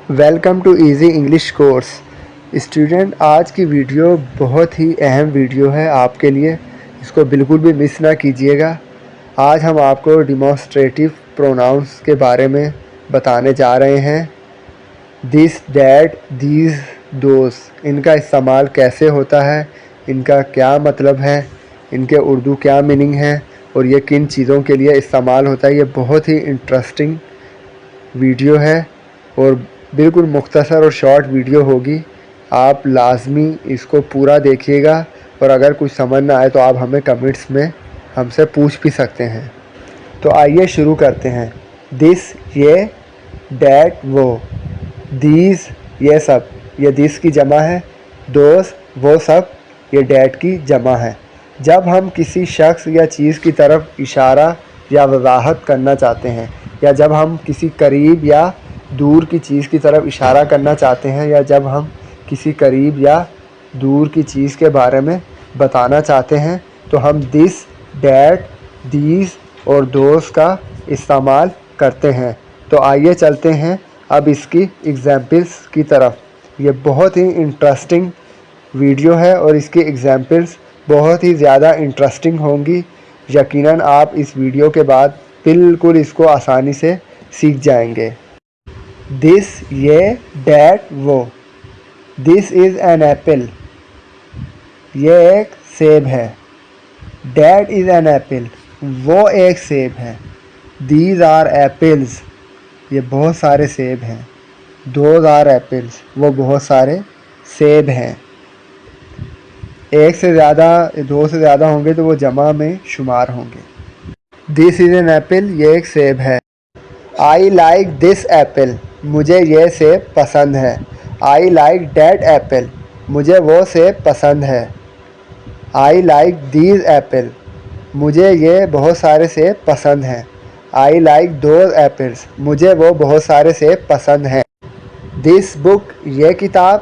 Welcome too easy English course student, آج کی video بہت ہی اہم ویڈیو ہے آپ کے لیے، اس کو بالکل بھی مس نہ کیجیے گا۔ آج ہم آپ کو ڈیمانسٹریٹو پروناؤنس کے بارے میں بتانے جا رہے ہیں۔ دس، دیٹ، دیز، دوز، ان کا استعمال کیسے ہوتا ہے، ان کا کیا مطلب ہے، ان کے اردو کیا میننگ ہے اور یہ کن چیزوں کے لیے استعمال ہوتا ہے۔ یہ بہت ہی انٹرسٹنگ ویڈیو ہے اور بالکل مختصر اور شارٹ ویڈیو ہوگی۔ آپ لازمی اس کو پورا دیکھیے گا اور اگر کچھ سمجھ نہ آئے تو آپ ہمیں کمنٹس میں ہم سے پوچھ بھی سکتے ہیں۔ تو آئیے شروع کرتے ہیں۔ دس، یہ، دیٹ، وہ، دیز، یہ سب، یہ دس کی جمع ہے۔ دوز، وہ سب، یہ دیٹ کی جمع ہے۔ جب ہم کسی شخص یا چیز کی طرف اشارہ یا وضاحت کرنا چاہتے ہیں، یا جب ہم کسی قریب یا دور کی چیز کی طرف اشارہ کرنا چاہتے ہیں، یا جب ہم کسی قریب یا دور کی چیز کے بارے میں بتانا چاہتے ہیں تو ہم دس، دیٹ، دیز اور دوز کا استعمال کرتے ہیں۔ تو آئیے چلتے ہیں اب اس کی ایگزامپلس کی طرف۔ یہ بہت ہی انٹرسٹنگ ویڈیو ہے اور اس کی ایگزامپلس بہت ہی زیادہ انٹرسٹنگ ہوں گی۔ یقیناً آپ اس ویڈیو کے بعد بالکل اس کو آسانی سے سیکھ جائیں گے۔ دس، یہ، دیٹ، وہ۔ دس از این ایپل، یہ ایک سیب ہے۔ دیٹ از این ایپل، وہ ایک سیب ہے۔ دیز آر ایپلز، یہ بہت سارے سیب ہیں۔ دوز آر ایپلز، وہ بہت سارے سیب ہیں۔ ایک سے زیادہ، دو سے زیادہ ہوں گے تو وہ جمع میں شمار ہوں گے۔ دس از این ایپل، یہ ایک سیب ہے۔ آئی لائک دس ایپل، مجھے یہ سیب پسند ہے۔ آئی لائک دیٹ ایپل، مجھے وہ سیب پسند ہے۔ آئی لائک دیز ایپل، مجھے یہ بہت سارے سیب پسند ہیں۔ آئی لائک دوز ایپلز، مجھے وہ بہت سارے سیب پسند ہیں۔ دس بک، یہ کتاب۔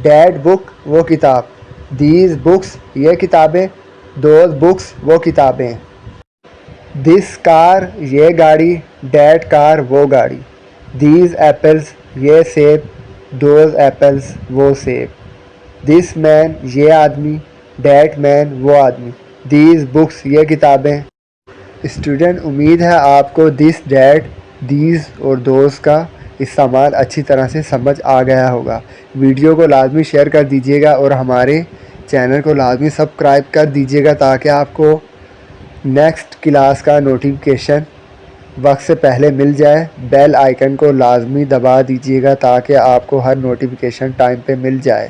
دیٹ بک، وہ کتاب۔ دیز بکس، یہ کتابیں۔ دوز بکس، وہ کتابیں۔ دس کار، یہ گاڑی۔ دیٹ کار، وہ گاڑی۔ دیز ایپلز، یہ سیب۔ دوز ایپلز، وہ سیب۔ دس مین، یہ آدمی۔ دیٹ مین، وہ آدمی۔ دیز بکس، یہ کتابیں۔ اسٹوڈنٹ، امید ہے آپ کو دس، دیٹ، دیز اور دوز کا استعمال اچھی طرح سے سمجھ آ گیا ہوگا۔ ویڈیو کو لازمی شیئر کر دیجیے گا اور ہمارے چینل کو لازمی سبسکرائب کر دیجیے گا تاکہ آپ کو نیکسٹ کلاس کا نوٹیفیکیشن وقت سے پہلے مل جائے۔ بیل آئیکن کو لازمی دبا دیجیے گا تاکہ آپ کو ہر نوٹیفیکیشن ٹائم پہ مل جائے۔